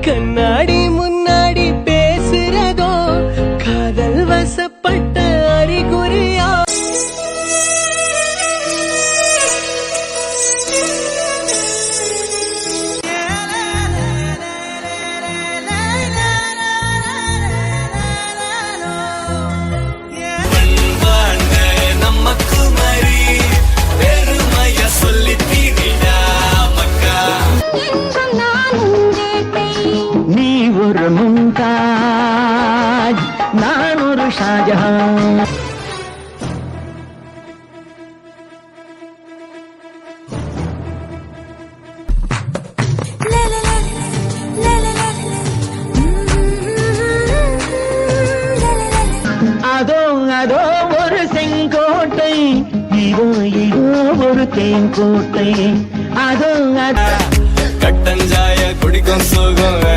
கண்ணாடி முன்னாடி பேசுறதோ காதல் வசப்பட்ட அறிகுறியா? ஒரு மும்தாஜ் நான் ஒரு ஷாஜஹான். அதோ அதோ ஒரு செங்கோட்டை, இதோ இதோ ஒரு தேங்கோட்டை. அதோ கட்டஞ்சாய குடிக்கும் சுகம்